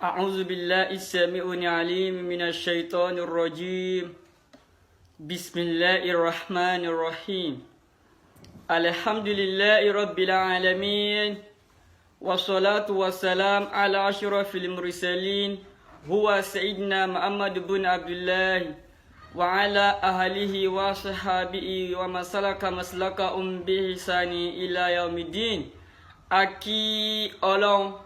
أعوذ بالله السميع العليم من الشيطان الرجيم بسم الله الرحمن الرحيم الحمد لله رب العالمين والصلاة والسلام على أشرف المرسلين هو سيدنا محمد بن عبد الله وعلى أهله وصحابه ومن سلك مسلكهم بإحسان إلى يوم الدين أكي أولون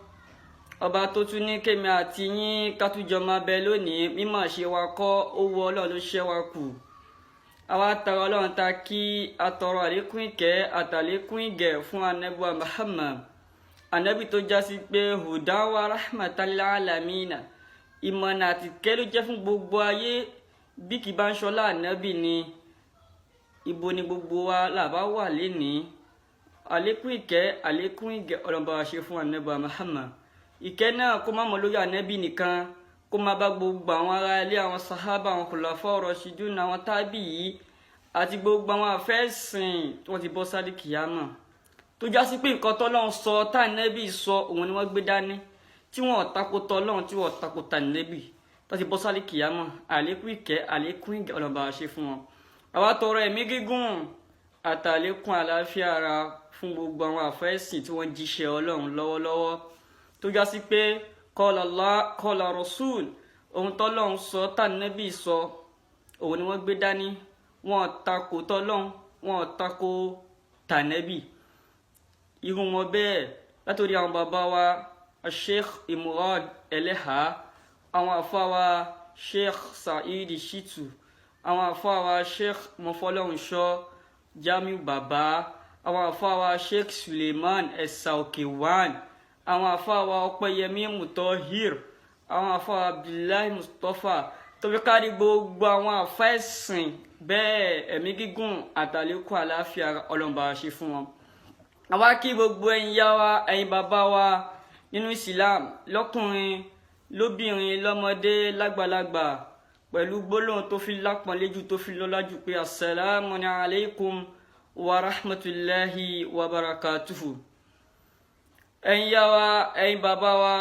ọba tó tún ní kémi àti yín ká tún jọ máa bẹ lónìí mímọ̀ ṣe wa kọ́ owó ọlọ́run ló ṣẹ́ wa kù àwa tọrọ ọlọ́run ta kí atọrọ àlékún ìkẹ́ àtàlékún ìgẹ̀ fún anabiwa Muhammad anabi tó já sí pé hudan wa rahmatan lil alamina ìmọ̀nà àti ìkẹ́ ló jẹ́ fún gbogbo ayé bí kì bá ń ṣọlá anabi ni ibo ni gbogbo wa làbá wà lénìí àlékún ìkẹ́ àlékún ìgẹ̀ ọlọ́run bá wa ṣe fún anabiwa Muhammad ìkẹ́ náà kó má mọ lórí ànábì nìkan kó má bá gbogbo àwọn ará ilé àwọn sahaba àwọn khulafa rashidun àwọn tábì yìí àti gbogbo àwọn àfẹ́sìn tí wọ́n ti bọ́ sáré kìyàmọ̀ tó já sí pé nǹkan tọ́lọ́run sọ tá ànábì sọ òun ni wọ́n gbé dání tí wọ́n tako tọ́lọ́run tí wọ́n tako tànábì tó ti bọ́ sáré kìyàmọ̀ àlékún ìkẹ́ àlékún ìgẹ̀ ọlọ́ba ṣe fún wọn. àwa tọrọ ẹ̀mí gígùn àtàlékún àlàáfíà ara fún gbogbo àwọn àfẹ́sìn tí wọ́n jíṣẹ́ ọlọ́run lọ́wọ́lọ́wọ́ tó já sí pé qala Allah qala Rasul ohun tọ́lọ́run sọ tànàbí sọ òun ni wọ́n gbé dání wọ́n tako tọ́lọ́run wọ́n tako tànàbí irú wọn bẹ́ẹ̀ látòrí àwọn bàbá wa Sheikh Imran Eleha àwọn àfáà wa Sheikh Saidi Shitu àwọn àfáà wa Sheikh Mofọlọ́runṣọ́ Jamiu Baba àwọn àfáà wa Sheikh Suleiman Ẹ̀sà Òkèwàn àwọn àfáàwà Ọpẹ́yẹmí Mutahir àwọn àfáàwà Abdullahi Mustapha tó fi kárí gbogbo àwọn àfẹ́sìn bẹ́ẹ̀ ẹ̀mí gígùn àtàlékún àlàáfíà ọlọ́mbà ṣe fún wọn. àwa kí gbogbo ẹ̀yin yá wa ẹ̀yin bàbá wa nínú Islam lọ́kùnrin lóbìnrin lọ́mọdé lágbàlagbà pẹ̀lú gbólóhùn tó fi lápọ̀nléjù tó fi lọ́lájú pé assalamu alaikum wa rahmatullahi wa barakatuhu. ẹ̀yin yá wa ẹ̀yin bàbá wa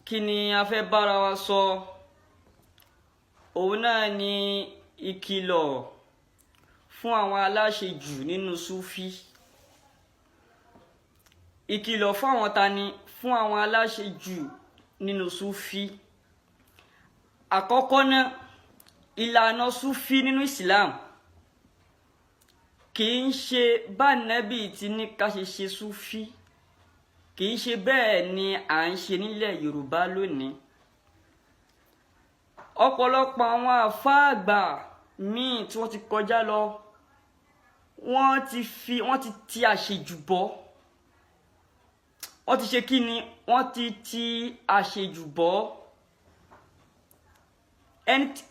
kí ni a fẹ́ bára wa sọ òun náà ni ìkìlọ̀ fún àwọn aláṣejù nínú Súfí ìkìlọ̀ fún àwọn tani fún àwọn aláṣejù nínú Súfí. àkọ́kọ́ náà ìlànà Súfí nínú Islam kì í ṣe bá Nábì tí ní ká ṣe Súfí kì í ṣe bẹ́ẹ̀ ni à ń ṣe nílẹ̀ Yorùbá lónìí. ọ̀pọ̀lọpọ̀ àwọn àfáà àgbà míì tí wọ́n ti kọjá lọ wọ́n ti àṣejù bọ́ wọ́n ti ṣe kí ni wọ́n ti àṣejù bọ́.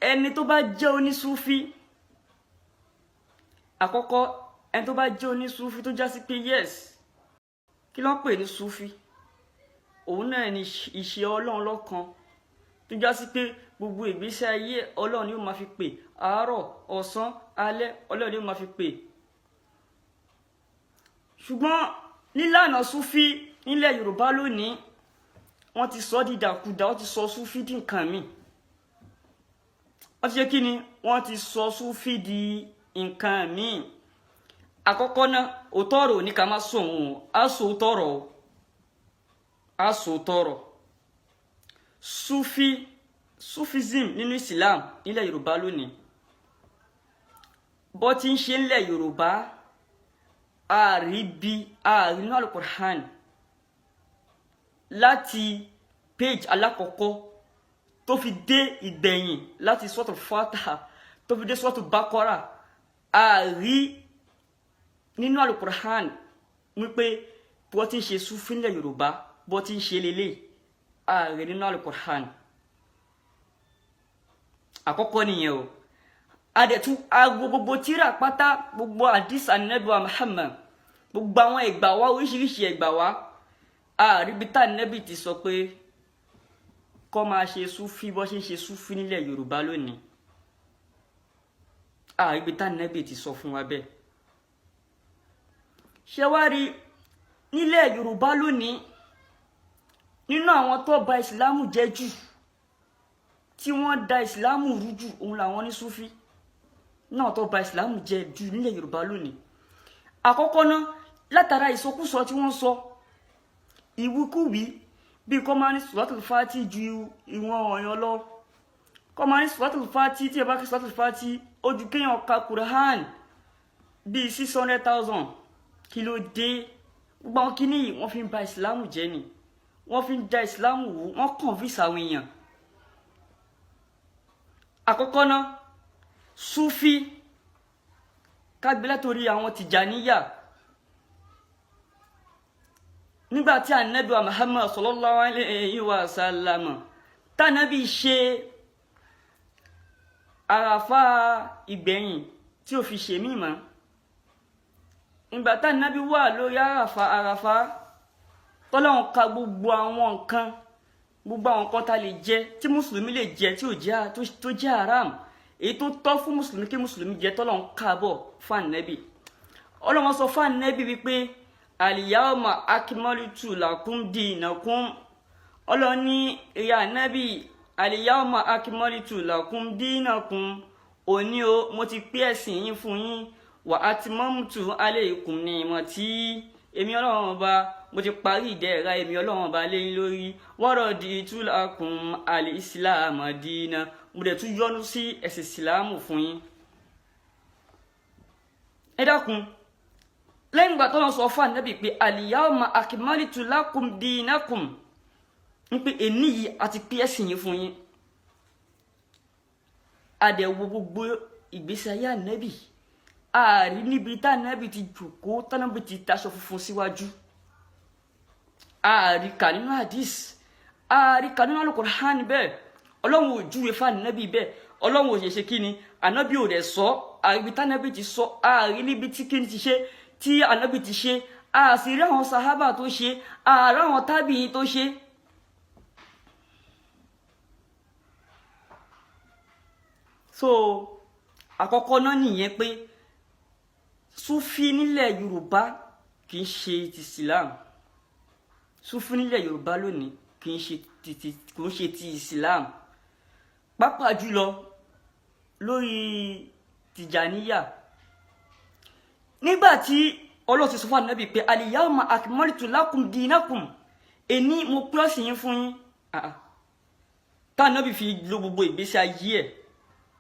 ẹni tó bá jẹ́ onísúfí àkọ́kọ́ ẹni tó bá jẹ́ onísúfí tó já sí pé yes kí ló ń pè ní Súfí òun náà ni ìṣe Ọlọ́run lọ́kan tó já sí pé gbogbo ìgbésí ayé Ọlọ́run ni ó máa fi pè àárọ̀ ọ̀sán alẹ́ Ọlọ́run ni ó máa fi pè. ṣùgbọ́n nílànà Súfí nílẹ̀ Yorùbá lónìí wọ́n ti sọ dídàkudà wọ́n ti sọ Súfí di nǹkan míì wọ́n ti ṣe kí ni wọ́n ti sọ Súfí di nǹkan míì. àkọ́kọ́ náà òtọ́rọ̀ ní ká má sọ òun asòtọ́rọ̀ Sufism nínú Islam nílẹ̀ Yorùbá lónìí bó ti ń ṣe nílẹ̀ Yorùbá àrínú Al-Qur'an láti page alákọ̀ọ́kọ́ tó fi dé ìgbẹ̀yìn láti Suratul Fatiha tó fi dé Suratul Baqara àrí nínú Al-Qur'an wípé bó ti ń ṣe Súfí nílẹ̀ Yorùbá bó ti ń ṣe lélẹ̀ ààrẹ nínú Al-Qur'an. àkọ́kọ́ nìyẹn o adẹ̀tú agbo gbogbo tíra pátá gbogbo àdìs Ànábì wa Muhammad gbogbo àwọn ẹgbà wa oríṣiríṣi ẹgbà wa àríbítà Ànábì ti sọ pé kó máa ṣe Súfí bó ṣe ń ṣe Súfí nílẹ̀ Yorùbá lónìí àríbítà Ànábì ti sọ fún wa bẹ́ẹ̀. ṣé wá rí nílẹ̀ Yorùbá lónìí nínú àwọn tó bà ìsìlámù jẹ́ jù tí wọ́n da ìsìlámù rú jù òun làwọn ní Súfí náà tó bà ìsìlámù jẹ́ jù nílẹ̀ Yorùbá lónìí. Àkọ́kọ́ náà látara ìsọkúsọ tí wọ́n sọ ìwíkúwí bí kò máa ní Suratul Fati ju ìwọ̀n ọ̀yàn lọ, kò máa ní Suratul Fati tí ẹ bá kí Suratul Fati ó ju kéèyàn ka Quran bíi 600,000 kí ló dé. Gbogbo àwọn kíní yìí wọ́n fi ń ba ìsìlámù jẹ́ ni, wọ́n fi ń da ìsìlámù wò, wọ́n convince àwọn èèyàn. Àkọ́kọ́ náà Súfí kágbélé torí àwọn Tìjàníyà nígbàtí Ànábì wa Muhammad sallallahu alayhi wa sallam tánàbí ṣe àràfà ìgbẹ̀yìn tí ó fi ṣe mímọ́. Ìgbà tánàbí wà lórí àràfà tọ́lọ́run ka gbogbo àwọn nǹkan tá lè jẹ tí mùsùlùmí lè jẹ tí tó jẹ́ haram, èyí tó tọ́ fún mùsùlùmí kí mùsùlùmí jẹ tọ́lọ́run ká bọ̀ fún Ànábì. Ọlọ́run sọ fún Ànábì wípé al-yawma akmaltu lakum dinakum. Ọlọ́run ní ìyá Ànábì al-yawma akmaltu lakum dinakum, òní o mo ti pé ẹ̀sìn yín fún yín, wa atmamtu alaykum ni'mati, èmi Ọlọ́run Ọba mo ti parí ìdẹ̀ra èmi Ọlọ́run Ọba lé yín lórí, wa raditu lakum al-islam dina, mo dẹ̀ tún yọ́nú sí ẹ̀sìn ìsìlámù fún yín. Ẹ dákun, lẹ́yìn ìgbà tó lọ sọ fún Ànábì pé al-yawma akmaltu lakum dinakum, ń pé èní yìí àti pé ẹ̀sìn yín fún yín, àdẹ̀wò gbogbo ìgbésí ayé Ànábì ààrí níbi tá Ànábì ti jòkó tánàbì ti taṣọ funfun síwájú, ààrí kà nínú hadith, ààrí kà nínú Al-Qur'an bẹ́ẹ̀. Ọlọ́run ò júwe fún Ànábì bẹ́ẹ̀, Ọlọ́run ò ṣe kí ni, Ànábì ò dẹ̀ sọ, ààrí tánàbì ti sọ, ààrí níbi tí kí ni ti ṣe tí Ànábì ti ṣe, ààsì rí àwọn sàhábà tó ṣe, ààrá àwọn tábìí tó ṣe. So àkọ́kọ́ náà nìyẹn pé Súfí nílẹ̀ Yorùbá kì í ṣe ti Islam. Súfí nílẹ̀ Yorùbá lónìí kì í ṣe ti Islam, pàápàá jùlọ lórí Tìjàníyà. Nígbàtí Ọlọ́run ti sọ fún Ànábì pé al-yawma akmaltu lakum dinakum, èní mo pé ẹ̀sìn yín fún yín, tá Ànábì fi lo gbogbo ìgbésí ayé ẹ̀,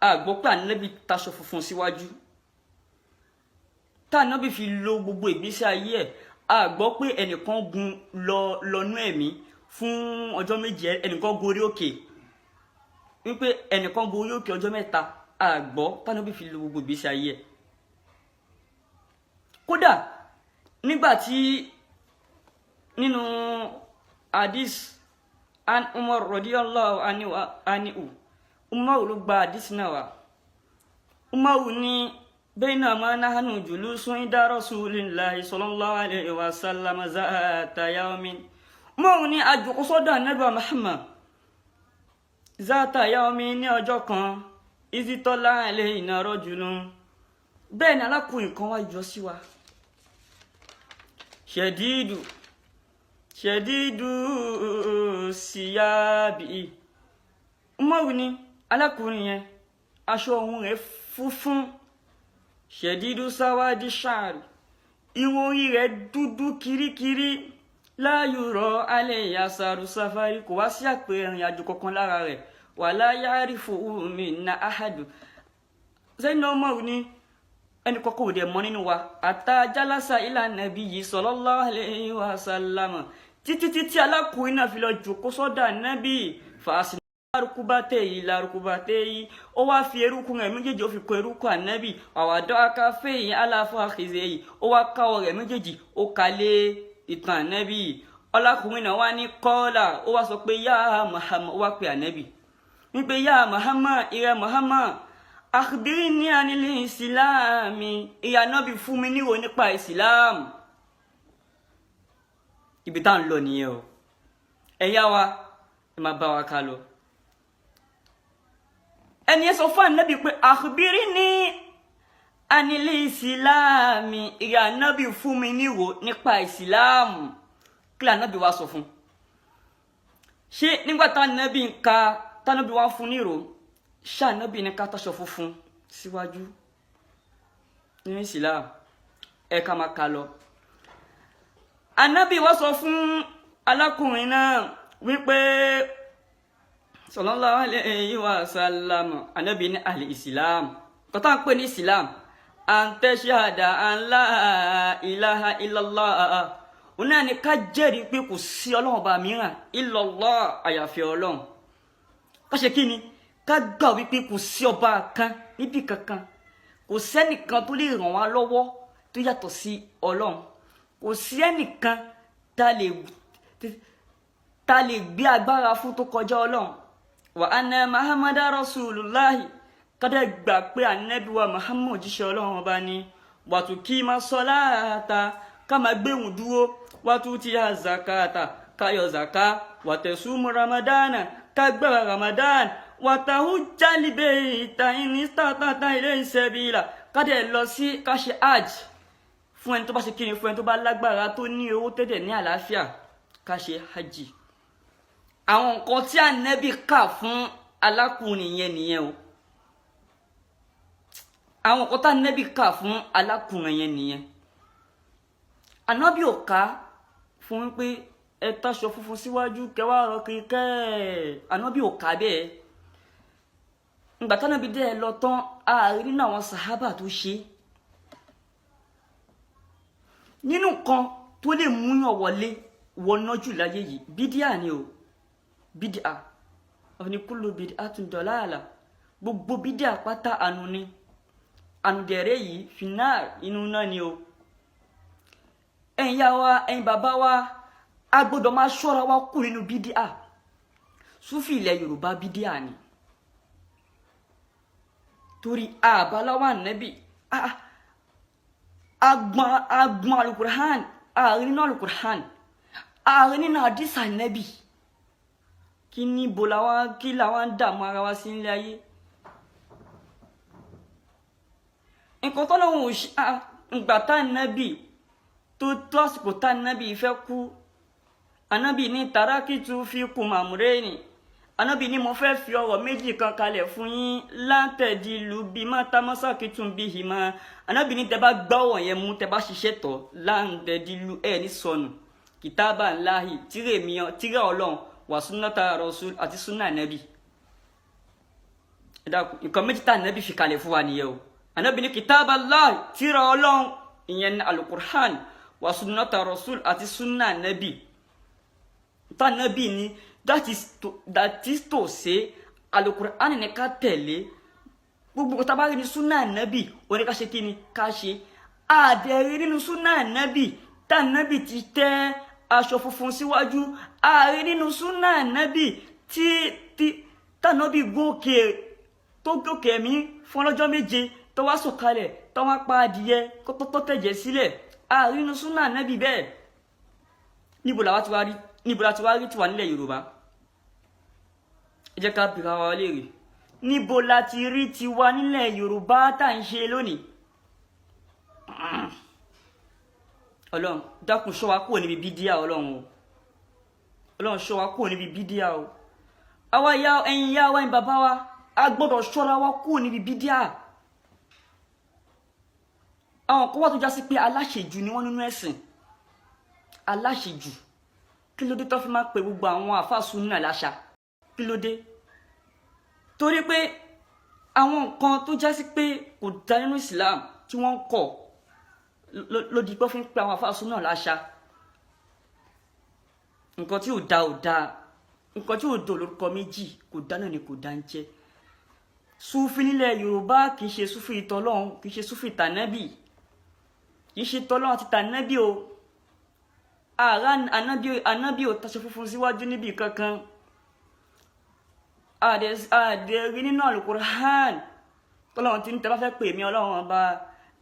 àgbọ́ pé Ànábì taṣọ funfun síwájú. Tá Ànábì fi lo gbogbo ìgbésí ayé ẹ̀, àgbọ́ pé ẹnìkan gun lọ́nú ẹ̀mí fún ọjọ́ méje, ẹnìkan gorí òkè, wípé ẹnìkan gorí òkè ọjọ́ mẹ́ta, àgbọ́ tá Ànábì fi lo gbogbo ìgbésí ayé ẹ̀. Kódà nígbàtí nínú hadith an Umar radiyallahu anhu, Umar ló gba hadith náà wá. Umar ní baynama nahnu julusun inda rasulillahi sallallahu alayhi wa sallam zata yawmin. Umar ní àjòkó sọ́dọ̀ Ànábì Muhammad zata yawmin ní ọjọ́ kan, izitola alayna rajulun, bẹ́ẹ̀ ni alákùnrin kan wá yọ sí wa. Ṣẹ̀dídù síyábì. Umaru ní alákùnrin yẹn aṣọ ohun rẹ̀ funfun, ṣẹ̀dídù sáwádìí ṣáàrì, irun orí rẹ̀ dúdú kirikiri, la yura alayhi asaru safari, kò wá sí àpẹẹrẹ ìrìn àjò kankan lára rẹ̀, wala ya'rifu minna ahadu. Zainab Umaru ní ẹni kọ́kọ́ ò dẹ̀ mọ̀ nínú wa, àtà jálásà ila nabiyyi sallallahu alayhi wa sallam, títí alákùnrin náà fi lọ jòkó sọ́dọ̀ Ànábì, fàásì lárúkúbátẹ́ yìí, ó wá fi erúkún rẹ̀ méjèèjì ó fi kọ erúkún Ànábì, àwàdọ́ akáfẹ́ yìí aláfọ́ àkìzẹ́ yìí, ó wá káwọ́ rẹ̀ méjèèjì ó kalẹ̀ ìtàn Ànábì. Ọlákùnrin náà wá ní kọ́ọ́là, ó wá sọ pé yá Muhammad, ó wá pe Ànábì wípé yá Muhammad, ìrẹ́ Muhammad, akhbirni anil Islami, ìyá Ànábì fún mi níwò nípa Islam. Ibi tá ń lọ nìyẹn o, ẹ̀yà wa ẹ máa bá wa ká lọ. Ẹni sọ fún Ànábì pé akhbirni anil Islami, ìyá Ànábì fún mi níwò nípa Islam. Kí Ànábì wá sọ fún? ṣé nígbà tá ànábì ń ka tánábì wá fún nírò ṣá ànábì ní ká taṣọ funfun síwájú nínú Islam ẹ ká máa kà lọ. Ànábì wá sọ fún alákùnrin náà wípé sallallahu alayhi wa sallam, ànábì ní al-Islam kò tá ń pè ní Islam an tashhada an la ilaha illallah, òun náà ni ká jẹ́rìí pé kò sí Ọlọ́run ọba mìíràn illallah àyàfi Ọlọ́run. Ká ṣe kí ni? Ká gbà wípé kò sí ọba kan níbi kankan, kò sẹ́nìkan tó lè ràn wá lọ́wọ́ tó yàtọ̀ sí Ọlọ́run, kò sí ẹnìkan tá lè gbé agbára fún tó kọjá Ọlọ́run. Wa anna Muhammadan rasulullahi, kádà gbà pé ànábì wa Muhammad jíṣẹ́ Ọlọ́run ọba ni. Wa tuqima salata, ká máa gbéhùn dúró. Wa tutiya zakata, ká yọ zaka. Wa tasumu ramadana, ká gbà Ramadan. Wa tahujjal bayta in istata'ta ilayhi sabila, ká dẹ̀ lọ sí ká ṣe hajj fún ẹni tó bá ṣe kíni, fún ẹni tó bá lágbára tó ní owó tẹ́tẹ̀ ní àlàáfíà ká ṣe hajj. Àwọn nǹkan tí ànábì kà fún alákùnrin yẹn nìyẹn o. Àwọn nǹkan tí ànábì kà fún alákùnrin yẹn nìyẹn. Ànábì ò ká fún pé ẹ taṣọ funfun síwájú kẹwàá rọ kiri kẹ́. Ànábì ò ká bẹ́ẹ̀. Ìgbà tánábì dé lọ tán ààrí nínú àwọn sàhábà tó ṣe. Nínú nǹkan tó lè múyàn wọlé wọná jù láyé yìí bídíà ni o. Bídíà ọ̀fìn kullu bid'atun dalalah, gbogbo bídíà pátá ànú ni. Ànú dẹ̀rẹ́ yìí finar inú náà ni o. Ẹ̀yin yá wa, ẹ̀yin bàbá wa, a gbọ́dọ̀ máa ṣọ́ra wa kú nínú bídíà. Súfì ilẹ̀ Yorùbá bídíà ni. Torí àbáláwà nẹ́bì agbọn alukur'an, ààrin nínú alukur'an, ààrin nínú hadith nẹ́bì. Kí ní bolawa kí làwọn dààmú ara wa sí ilé ayé. Nǹkan tó lọ́wọ́ ìgbà tá nẹ́bì tó àsìkò tá nẹ́bì fẹ́ kú, ànábì ní tarakitu fikum amrayni, ànábì ní mo fẹ́ fi ọ̀rọ̀ méjì kan kalẹ̀ fún yín lan tadilu bima tamasakitum bihima, ànábì ní tẹ́ bá gbá ọ̀rọ̀ yẹn mú, tẹ́ bá ṣiṣẹ́ tọ̀ lan tadilu ẹ̀ ní sọnù kitaballahi, tíré Ọlọ́run wa sunnata rasul àti sunna nabi. Nǹkan méjì tá nabi fi kalẹ̀ fún wa nìyẹn o. Ànábì ní kitaballahi, tíré Ọlọ́run ìyẹn alukur'an, wa sunnata rasul àti sunna nabi. Tá nabi ní that is to say alukur'an ní ká tẹ̀lé, gbogbo tá bá rí ní sunna nabi ó ní ká ṣe kíni ká ṣe. Àdẹ̀rí nínú sunna nabi tá nabi ti tẹ́ aṣọ funfun síwájú, ààrí nínú súnà nábì tí tànábì tó gòkè mí fún ọlọ́jọ́ méje tó wá sọ̀kalẹ̀ tó wá pa adìyẹ tó tẹ̀jẹ̀ sílẹ̀, ààrí nínú súnà nábì bẹ́ẹ̀. Níbo la ti wá rí tiwa nílẹ̀ Yorùbá? Ẹ jẹ́ ká bìrà wa léèrè. Níbo la ti rí tiwa nílẹ̀ Yorùbá tá ń ṣe lónìí? Ọlọ́run dákun ṣọ́ wa kúrò níbi bídíà Ọlọ́run o. Ọlọ́run ṣọ́ wa kúrò níbi bídíà o. Àwa ẹ̀yin yá wa, ẹ̀yin bàbá wa, a gbọ́dọ̀ ṣọ́ra wa kúrò níbi bídíà. Àwọn kan wà tó já sí pé aláṣejù ni wọ́n nínú ẹ̀sìn. Aláṣejù. Kí ló dé tó fi máa pe gbogbo àwọn àfáà súnnà láṣà? Kí ló dé? Torí pé àwọn nǹkan tó já sí pé kò dá nínú Islam tí wọ́n ń kọ̀ lódì pé fi ń pe àwọn àfáà súnnà láṣà. Nǹkan tí ò dá, nǹkan tí ò dò lórúkọ méjì, kò dá náà ni kò dá ń jẹ́. Súfì nílẹ̀ Yorùbá kìí ṣe súfì tọlọ́run, kìí ṣe súfì tànábì, kìí ṣe tọlọ́run àti tànábì o. Ànábì ò taṣọ funfun síwájú níbi kankan. Àdẹ̀rí nínú Al-Qur'an tọ́lọ́run tí ń tẹ́ bá fẹ́ pè mí Ọlọ́run ọba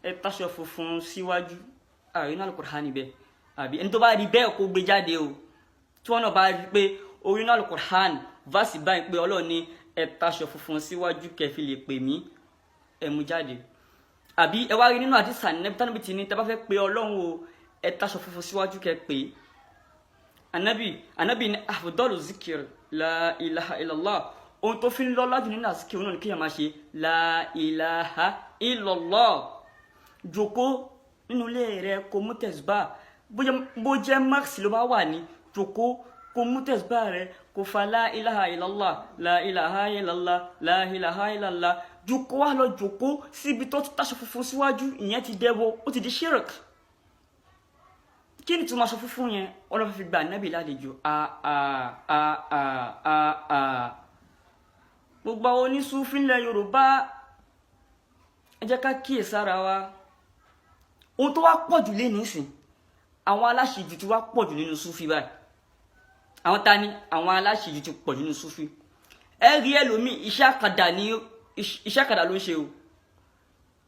ẹ taṣọ funfun síwájú. Àrí nínú Al-Qur'an níbẹ̀. Àbí ẹni tó bá rí bẹ́ẹ̀ kó gbé jáde o. Tí wọ́n náà bá rí pé orí nínú Al-Qur'an vásì báyìí pé Ọlọ́run ní ẹ taṣọ funfun síwájú kẹfì lè pè mí, ẹ mú jáde. Àbí ẹ wá rí nínú àdìsá nẹ́bí tánàbí ti ní tẹ́ bá fẹ́ pè Ọlọ́run o ẹ taṣọ funfun síwájú kẹ pè. anabi ní afdalu zikir la ilaha illallah ohun tó fi ń lọ́lá jù nínú àsìkò náà ni kéèyàn máa ṣe la ilaha illallah. Jókòó nínú ilé rẹ kó mú tẹ̀síbà bó jẹ́ max ló bá wà ní jókòó kó mú tẹ̀síbà rẹ kó fa la ilaha illallah la ilaha illallah la ilaha illallah. Jókòó wá lọ jókòó síbi tó ti táṣọ funfun síwájú ìyẹn ti dẹ́bọ ó ti di shirk. Kí ni tí mo sọ funfun yẹn ọlọ́fẹ́ fi gba ànábì lálejò gbogbo àwọn onísúfí ilẹ̀ Yorùbá ẹ jẹ́ ká kíyèsára wa. Ohun tó wá pọ̀ jù lé nísìn àwọn aláṣejù ti wá pọ̀ jù nínú súfí báyìí. Àwọn ta ni àwọn aláṣejù ti pọ̀ jù nínú súfí. Ẹ rí ẹlòmíì iṣẹ́ àkàdà ló ń ṣe o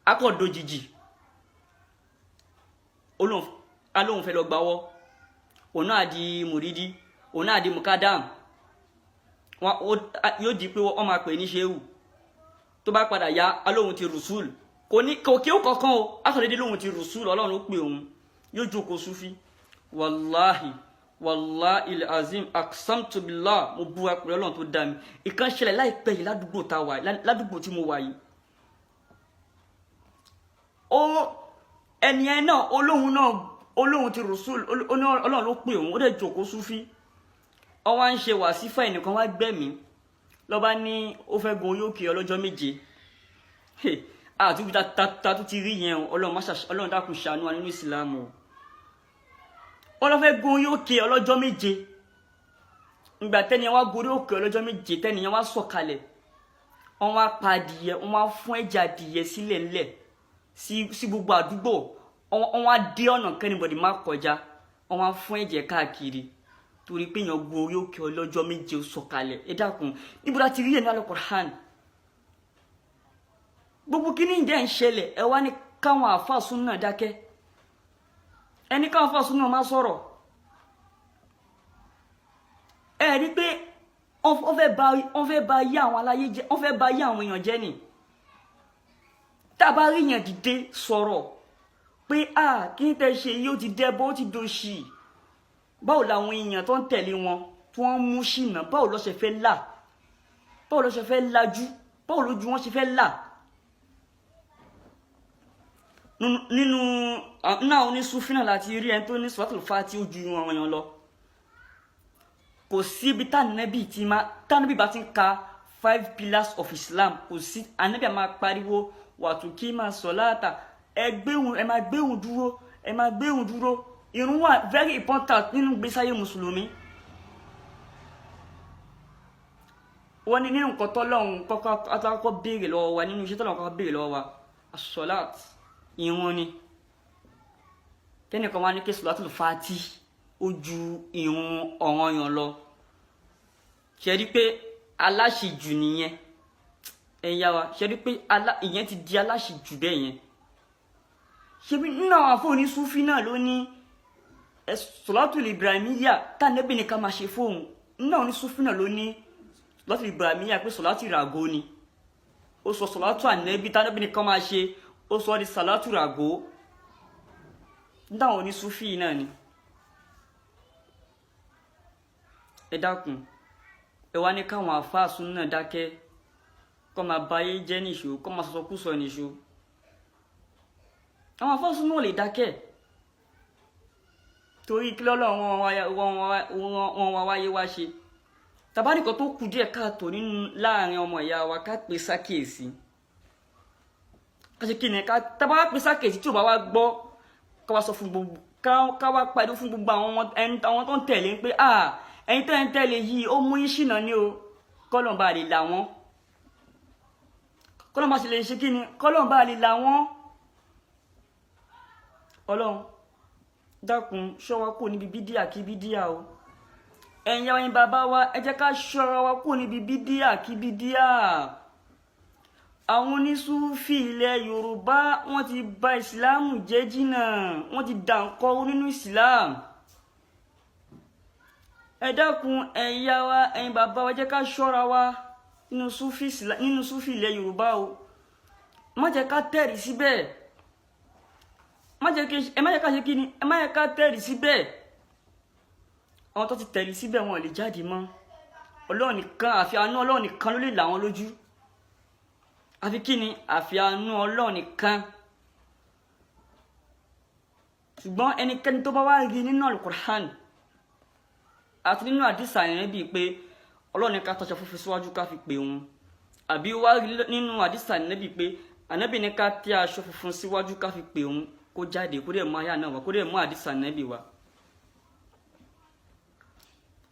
akọ̀dọ̀ jìjì alóhùn fẹ́ lọ gbawọ́ òun náà di mùrídí òun náà di mukadam yóò di pé wọ́n máa pè ní ṣéwù tó bá padà ya alóhùn ti rùsùl kò kí ó kọ̀ọ̀kan o akọ̀dédé lóhùn ti rùsùl ọlọ́run ló pè òun yóò jókòó súfí. Wàláhì azim aksamtu billah mo búra pẹ̀lú ọlọ́run tó dá mi ìkan ṣẹlẹ̀ láìpẹ́ yìí ládùúgbò tí mo wà yìí. ẹni ẹ náà olóhùn ti rùsùl ọlọ́run ló pè òun ó dẹ̀ jókòó súfí. Ó wá ń ṣe wàsífà ẹnìkan wá gbẹ̀mí lọ́ba ní ó fẹ́ gun orí òkè ọlọ́jọ́ méje. Àtúbí ta tó ti rí yẹn ọlọ́run dákun ṣàánú wa nínú ìsìlámù. Wọ́n lọ fẹ́ gun orí òkè ọlọ́jọ́ méje. Ìgbà tẹ́niyàn wá gorí òkè ọlọ́jọ́ méje tẹ́niyàn wá sọ̀kalẹ̀. Wọ́n wá pa adìyẹ wọ́n wá fún ẹ̀jẹ̀ adìyẹ sílẹ̀ ńlẹ̀ sí gbogbo àdúgbò. Wọ́n wá dé ọ̀nà kẹ́nìbọ̀dì má kọjá wọ́n wá fún ẹ̀jẹ̀ káàkiri torí pé èèyàn gun orí òkè ọlọ́jọ́ méje sọ̀kalẹ̀. Ẹ dákun níbo la ti rí ẹ̀nu Al-Qur'an. Gbogbo kíní ìdẹ́ ń ṣẹlẹ̀ ẹ wá ní káwọn àfáà súnnà dákẹ́ ẹni káwọn àfáà súnnà má sọ̀rọ̀. Ẹ rí pé wọ́n fẹ́ bá yí àwọn aláyé jẹ́ wọ́n fẹ́ bá yí àwọn èèyàn jẹ́ ni. Tá bá rí yẹn dìde sọ̀rọ̀ pé kí ní tẹ́ ṣe yóò ti dẹ́bọ ó ti dòṣì. Báwo làwọn èèyàn tó ń tẹ̀lé wọn tí wọ́n mú ṣìnà báwo ló ṣe fẹ́ là báwo ló ṣe fẹ́ lajú báwo lójú wọn ṣe fẹ́ là. Nínú náà onísúfí náà láti rí ẹni tó ní Suratul Fatiha ó ju àwọn èèyàn lọ. Kò sí ibi tánàbí bá ti ń ka 5 pillars of Islam kò sí ànábì máa pariwo wàtúkí máa sọ̀láàtà ẹ máa gbéhùn dúró ìrun wà very important nínú ìgbésí ayé mùsùlùmí. Wọ́n ní nínú nǹkan tọ́lọ́run kọ́kọ́ béèrè lọ́wọ́ wa nínú iṣẹ́ tọ́lọ́run kọ́kọ́ béèrè lọ́wọ́ wa as-salat ìrun ni. Kẹ́nìkan wá ní kí Suratul Fatiha ó ju ìrun ọ̀ranyàn lọ. Ṣé rí pé aláṣejù nìyẹn ẹ̀yà wa ṣé rí pé ìyẹn ti di aláṣejù bẹ́ẹ̀ yẹn. Ṣé bí nínú àwọn àfọ onísúfí náà ló ní Salatul Ibrahimiyya tánẹ́bì ní ká máa ṣe fóun nínú àwọn onísúfí náà ló ní Salatul Ibrahimiyya pé Salatu Ràgó ni. Ó sọ Salatu ànẹ́bì tánẹ́bì ní ká máa ṣe ó sọ di Salatu Ràgó. Nínú àwọn onísúfí náà ni. Ẹ dákun ẹ wá ní káwọn àfáà súnnà dákẹ́ kó máa báyé jẹ́ nìṣó kó máa sọsọkúsọ nìṣó. Àwọn àfáà súnnà lè dákẹ́ torí kí lọ́lọ́ wọn wá wáyé wá ṣe. Tàbáríkọ̀ tó kù díẹ̀ káàtó nínú láàrin ọmọ ìyá wa ká pè sákèsí. Ká ṣe kí ni tàbá pè sákèsí tí ò bá wá gbọ́ ká wá sọ fún gbogbo ká wá pàdé fún gbogbo àwọn tó ń tẹ̀lé pé ẹ̀yin tẹ́ ń tẹ̀lé yìí ó mú ìṣìnà ní o kọ́lọ̀n bá lè là wọ́n. Kọ́lọ̀n bá ṣe lè ṣe kí ni kọ́lọ̀n bá lè là wọ́n. Ọlọ́run dákun ṣọ́ wa kúrò níbi bídíà kí bídíà o. Ẹ̀yin yàwó yín bàbá wa ẹ jẹ́ ká ṣọ́ra wa kúrò níbi bídíà kí bídíà. Àwọn onísúfì ilẹ̀ Yorùbá wọ́n ti bà ìsìláàmù jẹ́ jìnnà wọ́n ti dànkọ́ nínú ìsìláàmù. Ẹ dákun ẹ̀yin yàwó ẹ̀yin bàbá wa jẹ́ ká ṣọ́ra wa nínú súfì ilẹ̀ Yorùbá o. Má jẹ́ ká tẹ̀rì síbẹ̀. Ẹ má jẹ́ ká ṣe kí ni ẹ má jẹ́ ká tẹ̀rì síbẹ̀. àwọn tó ti tẹ̀lé síbẹ̀ wọn ò lè jáde mọ́ Ọlọ́run nìkan àfi àánú Ọlọ́run nìkan ló lè là wọn lójú àfi kí ni àfi àánú Ọlọ́run nìkan ṣùgbọ́n ẹnikẹ́ni tó bá wá rí nínú Al-Qur'an àti nínú àdìsá yẹn bíi pé Ọlọ́run ní ká tọ́ṣọ funfun síwájú ká fi pè wọn àbí wá rí nínú àdìsá yẹn bíi pé ànábì ní ká tẹ́ aṣọ funfun síwájú ká fi pè wọn kó jáde kó dẹ̀ mú àyà náà wá kó dẹ̀ mú àdìsá yẹn bíi wá.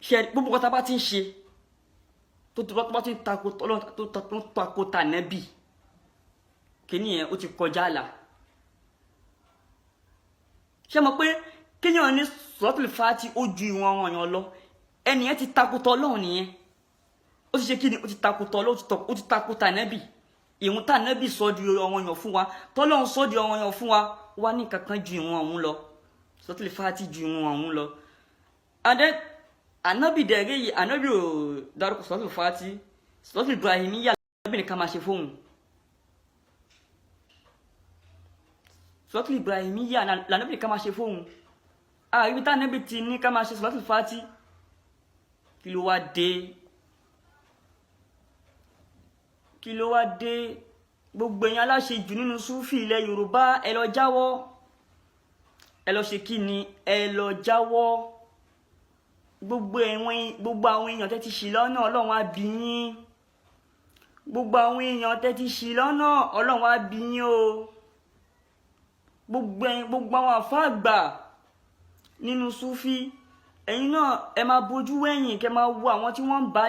ṣe gbogbo kọta bá ti ń ṣe tó bá ti ń takò tànẹ́bì kíní yẹn ó ti kọjá àlà ṣe mọ̀ pé kéèyàn ní suratul Fati ó ju ìwọ̀n àwọn èèyàn lọ ẹnìyẹn ti takò tọ́lọ́run nìyẹn ó ti ṣe kíni ó ti takò tọ́lọ́run ó ti takò tànẹ́bì ìhun tànẹ́bì sọ di àwọn èèyàn fún wa tọ́lọ́run sọ di àwọn èèyàn fún wa wá ní kankan ju ìwọ̀n ọ̀hún lọ suratul Fati ju ìwọ̀n ọ̀hún lọ adé anabi dẹ̀rẹ́ yìí anabi ò dárúkọ suratul Fati suratul Ibrahimiyya anabi ní ká máa ṣe fóun suratul Ibrahimiyya lànàbì ní ká máa ṣe fóun àríwí tànẹ́bì ti ní ká máa ṣe suratul Fati kí ló wá dé gbogbo èèyàn aláṣejù nínú súfì ilẹ̀ Yorùbá ẹ lọ jáwọ́ ẹ lọ ṣe kí ni ẹ lọ jáwọ́ gbogbo àwọn èèyàn tẹ́ ti ṣì lọ́nà Ọlọ́run á bí yín gbogbo àwọn èèyàn tẹ́ ti ṣì lọ́nà Ọlọ́run á bí yín o gbogbo àwọn àfáà àgbà nínú súfì ẹ̀yin náà ẹ máa bójú wẹ̀yìn kẹ́ máa wo àwọn tí wọ́n ń bá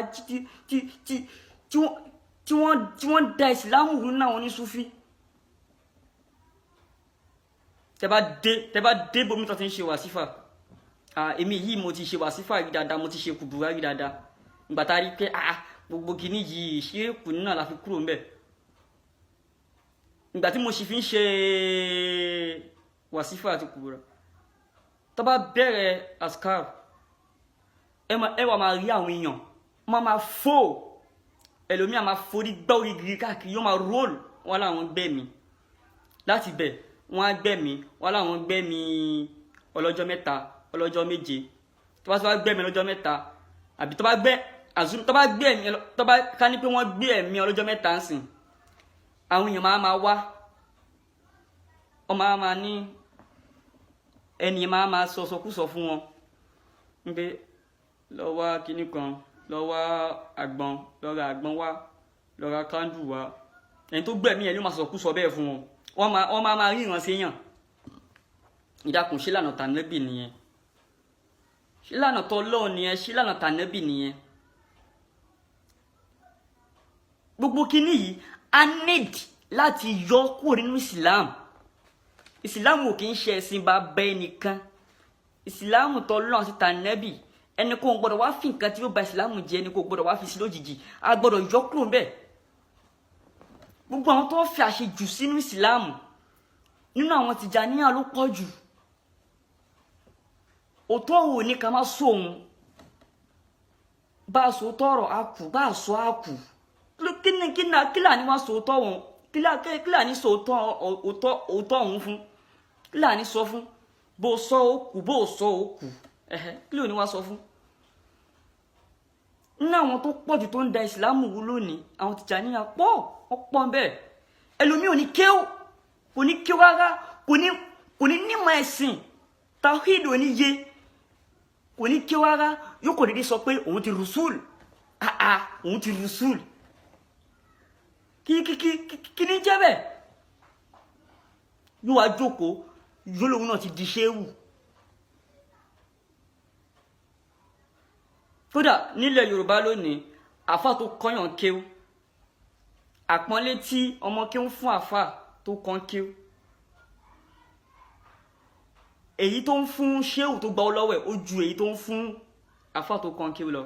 tí wọ́n da ìsìlámù rú náà wọn ní súfì tẹ́ bá dé bomi tó ti ń ṣe wàsífà èmi yìí mo ti ṣe wàsífà rí dáadáa mo ti ṣe kùbùrà rí dáadáa ìgbà tá a rí pé gbogbo kìíní yìí ṣé kù náà la fi kúrò ńbẹ̀ ìgbà tí mo sì fi ń ṣe wàsífà àti kùbùrà tó bá bẹ̀rẹ̀ askar ẹ wà máa rí àwọn èèyàn máa fò ẹlòmíà máa forí gbá orí gírí káàkiri yóò máa róòlù wọn láwọn gbẹ́ mi láti bẹ̀ wọ́n á gbẹ́ mi wọ́n láwọn gbẹ́ mi ọlọ́jọ́ mẹ́ta ọlọ́jọ́ méje tó bá gbẹ́ mi ọlọ́jọ́ mẹ́ta àbí tó bá gbẹ́ mi ká ní pé wọ́n gbé ẹ̀mí ọlọ́jọ́ mẹ́ta ń sìn àwọn èèyàn máa wá ọmọ máa ní ẹni máa sọ sọkúsọ fún wọn ń pé lọ wá kinní kan lọ wá àgbọn lọ ra àgbọn wá lọ ra kándù wá ẹni tó gbẹ̀mí ẹ̀ ló máa sọkúsọ bẹ́ẹ̀ fún wọn wọ́n máa rí ìran séèyàn ìdákùn ṣé lànà tànẹ́bì nìyẹn ṣé lànà tọ́lọ́ọ̀ nìyẹn ṣé lànà tànẹ́bì nìyẹn gbogbo kinní yìí a need láti yọ kúrò nínú Islam ò kì í ṣe ẹ̀sìn bàbá ẹnìkan Islam tọ́lọ́ọ̀ àti tànẹ́bì ẹni kò gbọdọ̀ wá fi nǹkan tí ó ba Islam jẹ́ ẹni kò gbọdọ̀ wá fi sí lójijì a gbọdọ̀ yọ kúrò ńbẹ̀ gbogbo àwọn tó fi àṣejù sínú Islam nínú àwọn Tìjàníyà ló pọ̀ jù òótọ́ wo ní ká má sọ òun bá a sọ tọrọ a kù bá a sọ a kù kílà ní wá sọ òótọ́ wọn kílà ní sọ òótọ́ òun fún kílà ní sọ fún bó sọ ó kù bó sọ ó kù kí ló ní wá sọ fún nínú àwọn tó pọ̀ jù tó ń da ìsìlámù wú lónìí àwọn Tìjàníyà pọ̀ bẹ́ẹ̀ ẹlòmíì ò ní kéwò kò ní kéwò rárá kò ní nímọ̀ ẹ̀sìn tawhid ò ní yé kò ní kéwò rárá yóò kò dédé sọ pé òun ti rùsùl òun ti rùsùl kí ní jẹ́ bẹ́ẹ̀ yóò wá jókòó yóò lóun náà ti di ṣéwù kódà nílẹ̀ Yorùbá lónìí àfà tó kọ́yàn kéwú àpọ́nlé tí ọmọ kéwú fún àfà tó kàn kéwú èyí tó ń fún ṣéwù tó gba ọlọ́wẹ̀ ó ju èyí tó ń fún àfà tó kàn kéwú lọ.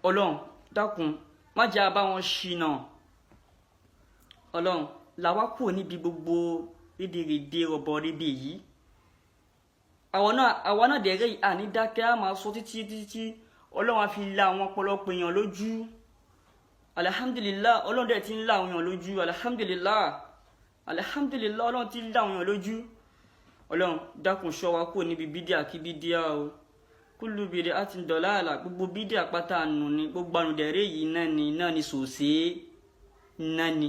Ọlọ́run dákun má jẹ́ a bá wọn ṣìnà Ọlọ́run làwa kúrò níbi gbogbo rédèrèdè rọ̀bọ̀ rédè yìí àwọn náà dẹ̀rẹ́ yìí àní dákẹ́ á máa sọ títí Ọlọ́run á fi la àwọn ọ̀pọ̀lọpọ̀ èèyàn lójú alhamdulillah Ọlọ́run dẹ̀ ti ń la àwọn èèyàn lójú alhamdulillah Ọlọ́run ti ń la àwọn èèyàn lójú ọlọ́run dákun ṣọ́ wa kúrò níbi bídíà kí bídíà o kúlù bìdí àti dọ̀láàlà gbogbo bídíà pátá ànú ni gbogbo ànùdẹ̀rẹ́ yìí náà ni sòsé náà ni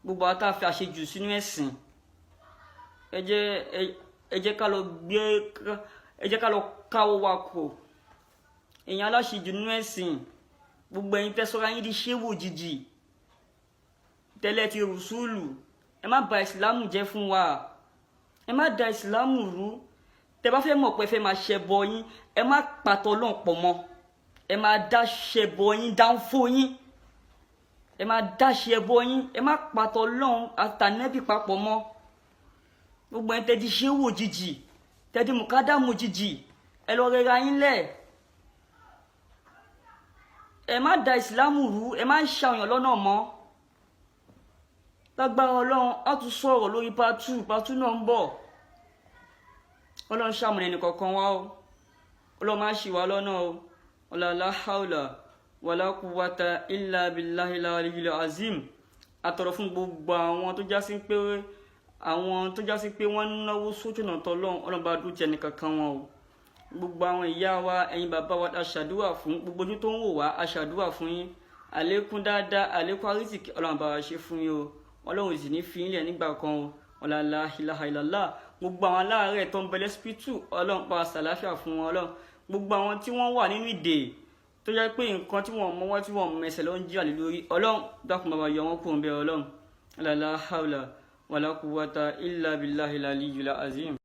gbogbo àwọn tá a fi àṣejù sínú ẹ̀sìn ẹ jẹ́ ká lọ káwọ́ wa kò èèyàn aláṣejù nínú ẹ̀sìn gbogbo ẹ̀yin tẹ́ sọ́ra yín di ṣéwò òjijì tẹ́lẹ̀ ti rùsúùlù ẹ má bà ìsìlámù jẹ́ fún wa ẹ má da ìsìlámù rú tẹ́ bá fẹ́ mọ̀ pé fẹ́ máa ṣẹbọ yín ẹ má pàtọ́ Ọlọ́run pọ̀ mọ́ ẹ má dá ṣẹbọ yín dáńfó yín ẹ má dá ṣẹbọ yín ẹ má pàtọ́ Ọlọ́run àtànẹ́bì papọ̀ mọ́ gbogbo ẹ̀yin tẹ́ di ṣéwò òjijì tẹ́ di mùkádàmù òjijì ẹ lọ rẹra yín lẹ̀ ẹ má da ìsìlámù rú ẹ má ṣàwọn lọ́nà mọ́ lágbára Ọlọ́run á tún sọ̀rọ̀ lórí part 2 náà ń bọ̀ Ọlọ́run ṣàmùnà ẹnì kọ̀ọ̀kan wá o Ọlọ́run má ṣì wá lọ́nà o la hawla wala quwwata illa billahil aliyyil azim àtọ̀rọ̀ fún gbogbo àwọn tó jásí pé wọ́n ń náwó sójú ọ̀nà tọ́lọ́run Ọlọ́run bá dúró ti ẹnì kankan wọn o gbogbo àwọn ìyá wa ẹ̀yin bàbá wa aṣàdúrà fún gbogbo ojú tó ń wò wá aṣàdúrà fún yín àlékún dáadáa àlékún àrísìkí Ọlọ́run bá wa ṣe fún yín o Ọlọ́run sì ní fi ilẹ̀ nígbà kan o la ilaha illallah gbogbo àwọn aláàárẹ̀ tó ń bẹ lọ́sípítù Ọlọ́run pa àṣàláfíà fún wọn Ọlọ́run gbogbo àwọn tí wọ́n wà nínú ìdè tó jẹ́ pé nǹkan tí wọ́n mọ́wọ́ tí wọ́n mẹsẹ̀ ló ń jí àlè lórí Ọlọ́run dákun bàbá yọ wọn kúrò ń bẹ Ọlọ́run la hawla wala quwwata illa billahil aliyyil azim.